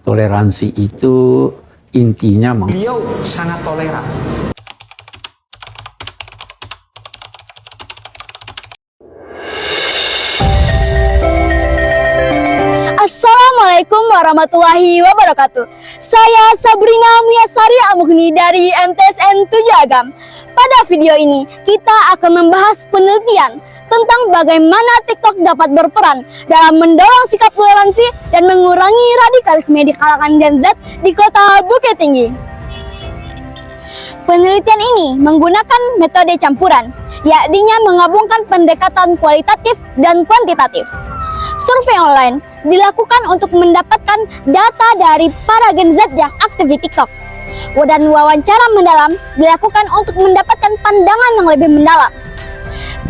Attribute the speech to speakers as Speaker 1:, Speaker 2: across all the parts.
Speaker 1: Toleransi itu intinya
Speaker 2: Beliau sangat toleran.
Speaker 3: Assalamualaikum warahmatullahi wabarakatuh. Saya Sabrina Miasari Amughni dari MTSN 7 Agam. Pada video ini kita akan membahas penelitian tentang bagaimana TikTok dapat berperan dalam mendorong sikap toleransi dan mengurangi radikalisme di kalangan Gen Z di kota Bukit Tinggi. Penelitian ini menggunakan metode campuran, yakni menggabungkan pendekatan kualitatif dan kuantitatif. Survei online dilakukan untuk mendapatkan data dari para Gen Z yang aktif di TikTok. Dan wawancara mendalam dilakukan untuk mendapatkan pandangan yang lebih mendalam.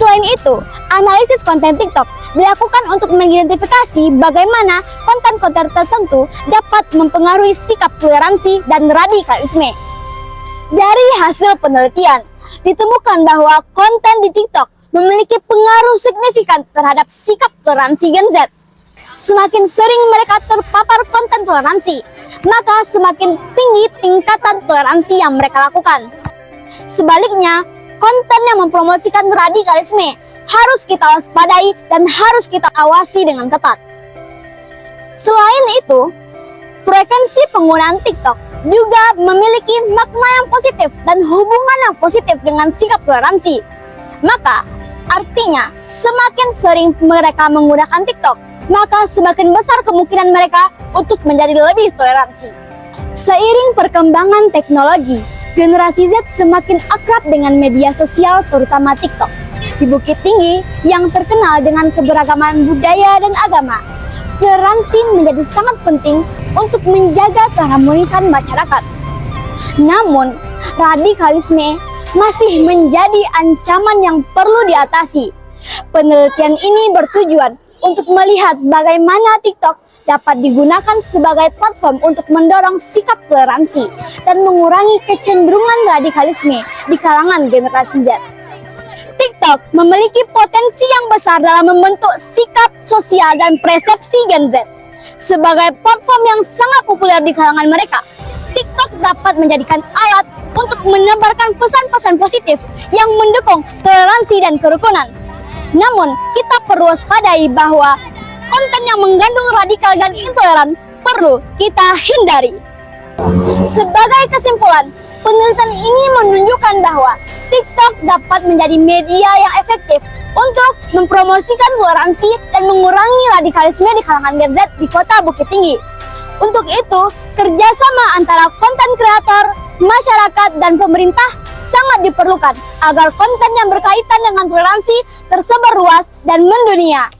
Speaker 3: Selain itu, analisis konten TikTok dilakukan untuk mengidentifikasi bagaimana konten-konten tertentu dapat mempengaruhi sikap toleransi dan radikalisme. Dari hasil penelitian, ditemukan bahwa konten di TikTok memiliki pengaruh signifikan terhadap sikap toleransi Gen Z. Semakin sering mereka terpapar konten toleransi, maka semakin tinggi tingkatan toleransi yang mereka lakukan. Sebaliknya, konten yang mempromosikan radikalisme harus kita waspadai dan harus kita awasi dengan ketat. Selain itu, frekuensi penggunaan TikTok juga memiliki makna yang positif dan hubungan yang positif dengan sikap toleransi. Maka, artinya semakin sering mereka menggunakan TikTok, maka semakin besar kemungkinan mereka untuk menjadi lebih toleransi. Seiring perkembangan teknologi, generasi Z semakin akrab dengan media sosial terutama TikTok. Di Bukit Tinggi yang terkenal dengan keberagaman budaya dan agama, toleransi menjadi sangat penting untuk menjaga keharmonisan masyarakat. Namun, radikalisme masih menjadi ancaman yang perlu diatasi. Penelitian ini bertujuan untuk melihat bagaimana TikTok dapat digunakan sebagai platform untuk mendorong sikap toleransi dan mengurangi kecenderungan radikalisme di kalangan generasi Z. TikTok memiliki potensi yang besar dalam membentuk sikap sosial dan persepsi Gen Z. Sebagai platform yang sangat populer di kalangan mereka, TikTok dapat menjadikan alat untuk menebarkan pesan-pesan positif yang mendukung toleransi dan kerukunan. Namun, kita perlu waspadai bahwa konten yang mengandung radikal dan intoleran perlu kita hindari. Sebagai kesimpulan, penelitian ini menunjukkan bahwa TikTok dapat menjadi media yang efektif untuk mempromosikan toleransi dan mengurangi radikalisme di kalangan Gen Z di kota Bukit Tinggi. Untuk itu, kerjasama antara konten kreator, masyarakat, dan pemerintah sangat diperlukan agar konten yang berkaitan dengan toleransi tersebar luas dan mendunia.